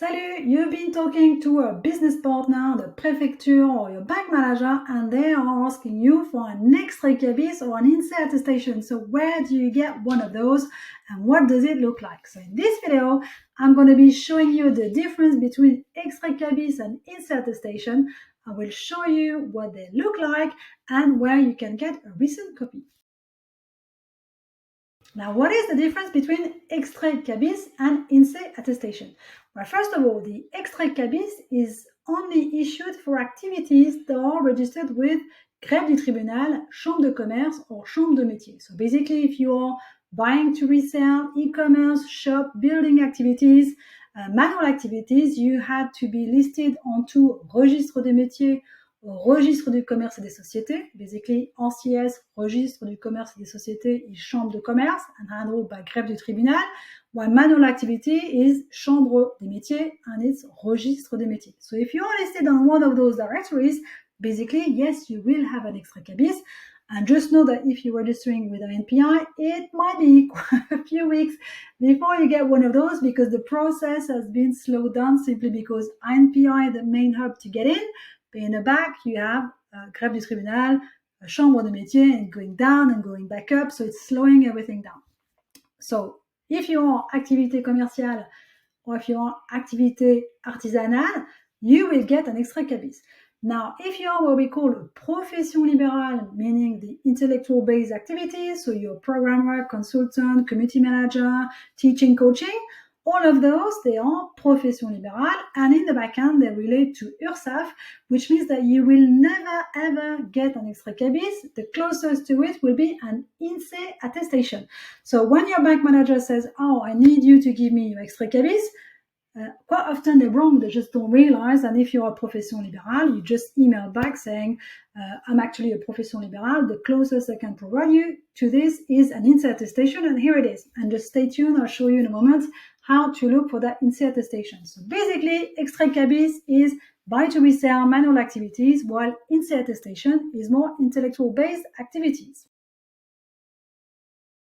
Salut, you've been talking to a business partner, the prefecture or your bank manager, and they are asking you for an Extrait KBIS or an INSEE Attestation. So where do you get one of those and what does it look like? So in this video, I'm going to be showing you the difference between Extrait KBIS and INSEE Attestation. I will show you what they look like and where you can get a recent copy. Now, what is the difference between Extrait KBIS and INSEE Attestation? Well, first of all, the Extrait KBIS is only issued for activities that are registered with Greffe du Tribunal, Chambre de Commerce, or Chambre de Métier. So basically, if you are buying to resell, e-commerce, shop, building activities, manual activities, you had to be listed onto Registre des Métiers, Registre du commerce et des sociétés, basically RCS, Registre du commerce et des sociétés is Chambre de commerce and handled by Greffe du Tribunal, while manual activity is Chambre des métiers and it's Registre des métiers. So if you are listed on one of those directories, basically, yes, you will have an Extrait KBIS. And just know that if you're registering with INPI, it might be quite a few weeks before you get one of those because the process has been slowed down simply because INPI, the main hub to get in the back, you have Greffe du Tribunal, Chambre de métier, and going down and going back up, so it's slowing everything down. So if you are activité commerciale or if you are activité artisanale, you will get an Extrait KBIS. Now, if you are what we call a profession libérale, meaning the intellectual-based activities, so you're a programmer, consultant, community manager, teaching, coaching, all of those, they are profession libérale, and in the backend, they relate to URSSAF, which means that you will never ever get an Extrait KBIS. The closest to it will be an INSEE Attestation. So when your bank manager says, oh, I need you to give me your Extrait KBIS, quite often they're wrong, they just don't realize, and if you're a profession libérale, you just email back saying, I'm actually a profession libérale, the closest I can provide you to this is an INSEE Attestation, and here it is. And just stay tuned, I'll show you in a moment how to look for that INSEE Attestation. So basically, Extrait KBIS is buy to resell manual activities, while INSEE Attestation is more intellectual-based activities.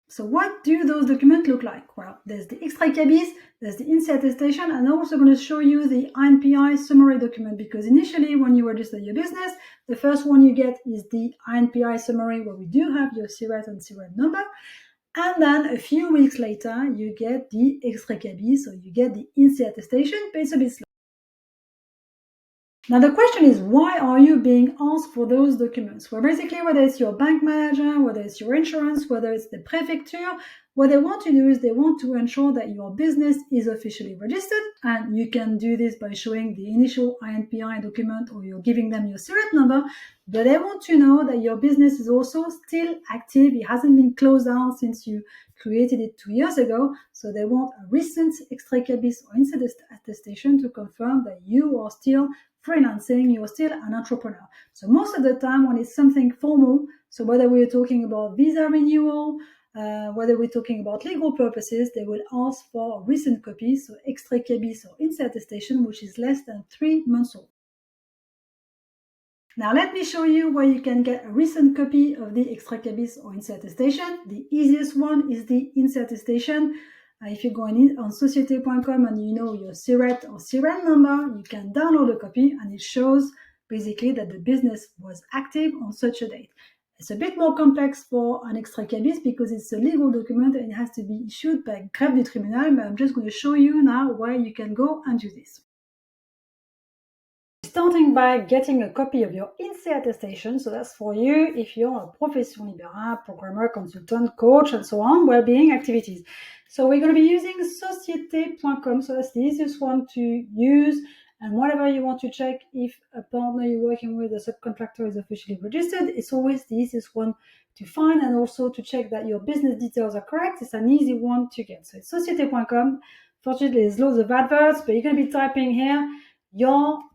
So what do those documents look like? Well, there's the Extrait KBIS, there's the INSEE Attestation, and I'm also going to show you the INPI summary document because initially when you register your business, the first one you get is the INPI summary where we do have your CRET and CRET number. And then a few weeks later, you get the Extrait KBIS, so you get the INSEE Attestation, but it's a bit slow. Now the question is, why are you being asked for those documents? Well, basically, whether it's your bank manager, whether it's your insurance, whether it's the prefecture, what they want to do is they want to ensure that your business is officially registered, and you can do this by showing the initial INPI document or you're giving them your CRET number, but they want to know that your business is also still active. It hasn't been closed down since you created it 2 years ago, so they want a recent Extrait KBIS or INSEE Attestation to confirm that you are still freelancing, you're still an entrepreneur. So most of the time when it's something formal, so whether we're talking about visa renewal, whether we're talking about legal purposes, they will ask for recent copies, so Extrait KBIS or INSEE Attestation, which is less than 3 months old. Now let me show you where you can get a recent copy of the Extrait KBIS or INSEE Attestation. The easiest one is the INSEE Attestation. If you go on societe.com and you know your CRET or CREN number, you can download a copy and it shows basically that the business was active on such a date. It's a bit more complex for an Extrait KBIS because it's a legal document and it has to be issued by Greffe du Tribunal, but I'm just going to show you now where you can go and do this. Starting by getting a copy of your INSEE Attestation, so that's for you if you're a profession libérale, programmer, consultant, coach, and so on, well-being activities. So we're going to be using societe.com, so that's the easiest one to use, and whatever you want to check if a partner you're working with, a subcontractor, is officially registered, it's always the easiest one to find, and also to check that your business details are correct. It's an easy one to get. So it's societe.com. Fortunately, there's loads of adverts, but you're going to be typing here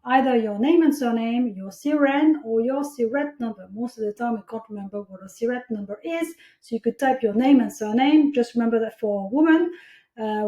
either your name and surname, your CRN, or your CRET number. Most of the time, I can't remember what a CRET number is, so you could type your name and surname. Just remember that for a woman,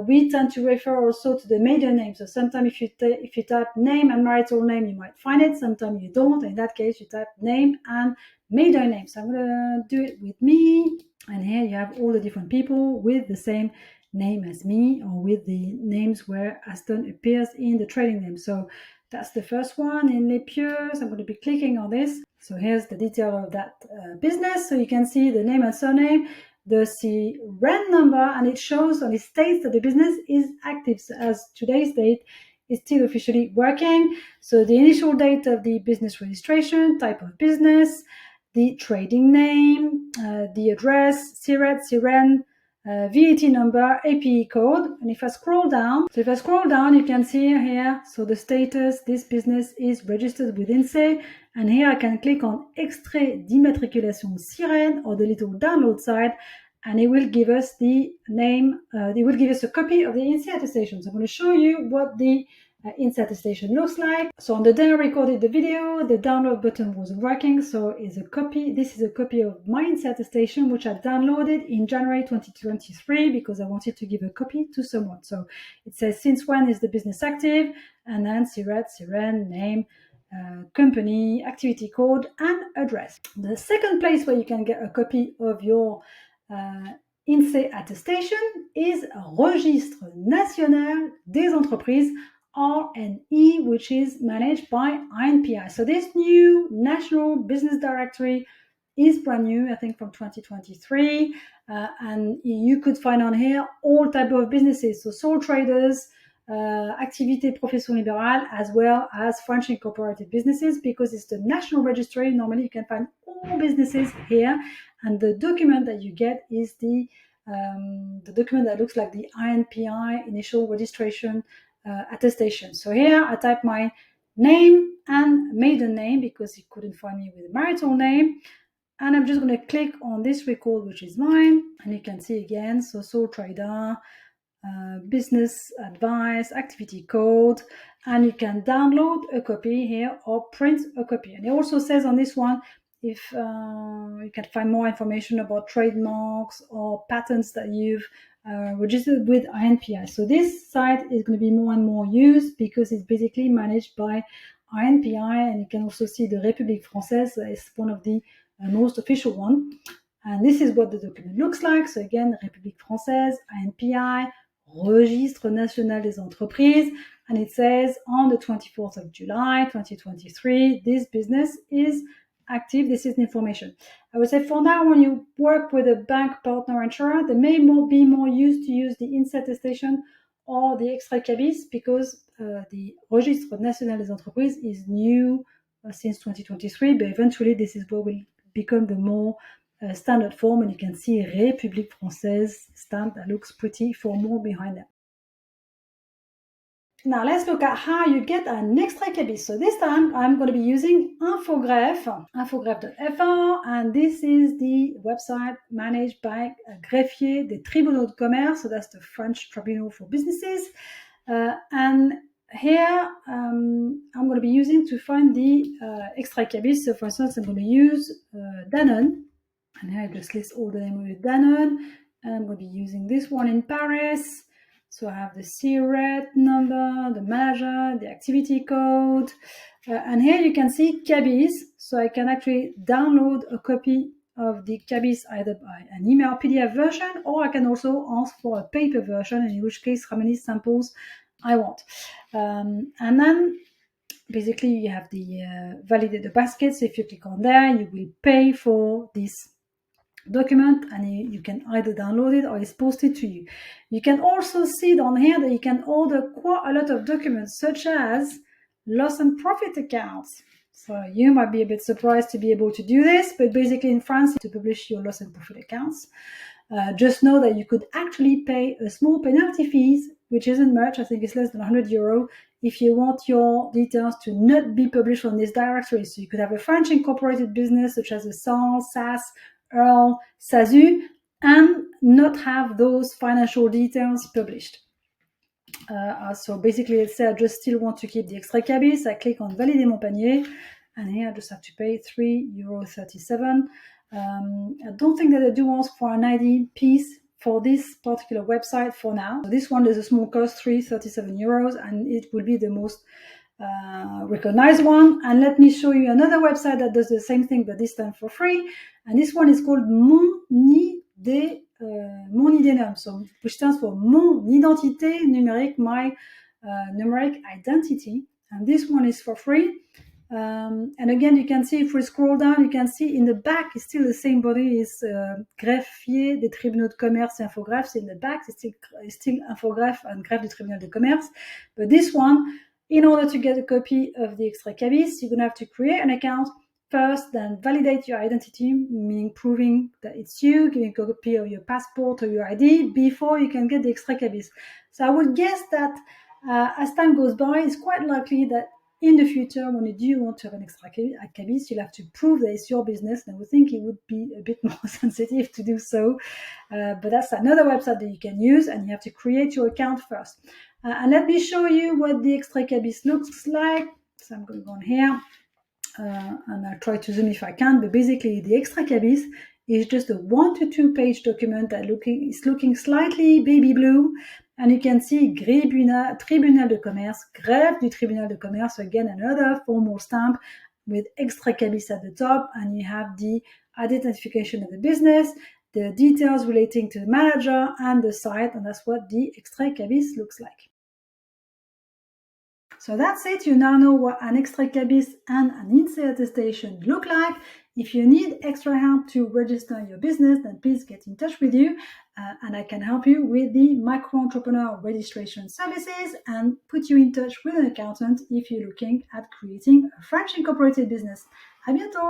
we tend to refer also to the maiden name. So sometimes if you type name and marital name, you might find it. Sometimes you don't. In that case, you type name and maiden name. So I'm going to do it with me. And here you have all the different people with the same name as me or with the names where Aston appears in the trading name. So that's the first one in les Pieux. I'm going to be clicking on this. So here's the detail of that business. So you can see the name and surname, the CREN number, and it shows or it states that the business is active. So as today's date is still officially working. So the initial date of the business registration, type of business, the trading name, the address, CRET, CREN, VAT number, APE code. And if I scroll down, you can see here, so the status, this business is registered with INSEE. And here I can click on Extrait d'immatriculation sirène or the little download side, and it will give us the name, it will give us a copy of the INSEE attestation. So I'm going to show you what the INSEE attestation looks like. So on the day I recorded the video, the download button wasn't working, so this is a copy of my INSEE attestation, which I downloaded in January 2023 because I wanted to give a copy to someone. So it says, since when is the business active? And then CRET, CREN, name, company, activity code, and address. The second place where you can get a copy of your INSEE attestation is Registre National des Entreprises, RNE, which is managed by INPI. So this new National Business Directory is brand new, I think from 2023, and you could find on here all type of businesses, so sole traders, activité profession libérale, as well as French incorporated businesses, because it's the national registry. Normally you can find all businesses here, and the document that you get is the document that looks like the INPI initial registration attestation. So here I type my name and maiden name because he couldn't find me with a marital name, and I'm just going to click on this record, which is mine, and you can see again, so sole trader, business advice, activity code, and you can download a copy here or print a copy. And it also says on this one, if you can find more information about trademarks or patents that you've registered with INPI. So this site is going to be more and more used because it's basically managed by INPI, and you can also see the République Française is one of the most official one. And this is what the document looks like. So again, République Française, INPI, Registre National des Entreprises, and it says on the 24th of July 2023, this business is active. This is the information. I would say for now, when you work with a bank partner insurer, they may be more used to use the INSEE attestation or the Extrait KBIS because the Registre National des Entreprises is new since 2023, but eventually this is what will become the more standard form, and you can see République Française stamp that looks pretty formal behind that. Now let's look at how you get an Extrait KBIS. So this time I'm going to be using infogreffe.fr, and this is the website managed by Greffier des Tribunaux de Commerce, so that's the French tribunal for businesses. And here I'm going to be using to find the Extrait KBIS. So for instance, I'm going to use Danone. And here I just list all the names with Danone, and I'm going to be using this one in Paris. So I have the CRET number, the manager, the activity code, and here you can see KBIS. So I can actually download a copy of the KBIS either by an email PDF version, or I can also ask for a paper version, in which case how many samples I want. And then basically you have the validate the basket. So if you click on there, you will pay for this document, and you can either download it or it's posted to you. You can also see down here that you can order quite a lot of documents, such as loss and profit accounts. So you might be a bit surprised to be able to do this, but basically in France, to publish your loss and profit accounts, just know that you could actually pay a small penalty fees, which isn't much. I think it's less than €100 if you want your details to not be published on this directory. So you could have a French incorporated business such as a SANS, SAS, Earl, SASU, and not have those financial details published. So basically, let's say I just still want to keep the Extrait KBIS. I click on Valider mon panier, and here I just have to pay €3.37. I don't think that I do ask for an ID piece for this particular website for now. So this one is a small cost, €3.37, and it will be the most recognized one. And let me show you another website that does the same thing, but this time for free. And this one is called Mon Nid des mon IDNUM, so which stands for mon identité numérique, my numeric identity. And this one is for free. And again, you can see if we scroll down, you can see in the back, it's still the same body, is greffier des tribunaux de commerce et infographes. In the back, it's still infographe and greffe du tribunal de commerce. But this one, in order to get a copy of the Extrait KBIS, you're going to have to create an account first, then validate your identity, meaning proving that it's you, giving a copy of your passport or your ID before you can get the Extrait KBIS. So I would guess that as time goes by, it's quite likely that in the future, when you do want to have an Extrait KBIS, you'll have to prove that it's your business, and I would think it would be a bit more sensitive to do so. But that's another website that you can use, and you have to create your account first. And let me show you what the Extrait KBIS looks like. So I'm going to go on here, and I'll try to zoom if I can, but basically the Extrait KBIS is just a 1 to 2 page document that is looking slightly baby blue. And you can see Tribunal de Commerce, Greffe du Tribunal de Commerce, again another formal stamp with Extrait KBIS at the top, and you have the identification of the business, the details relating to the manager and the site, and that's what the Extrait KBIS looks like. So that's it. You now know what an Extrait KBIS and an INSEE attestation look like. If you need extra help to register your business, then please get in touch with you, and I can help you with the micro-entrepreneur registration services and put you in touch with an accountant if you're looking at creating a French incorporated business. À bientôt!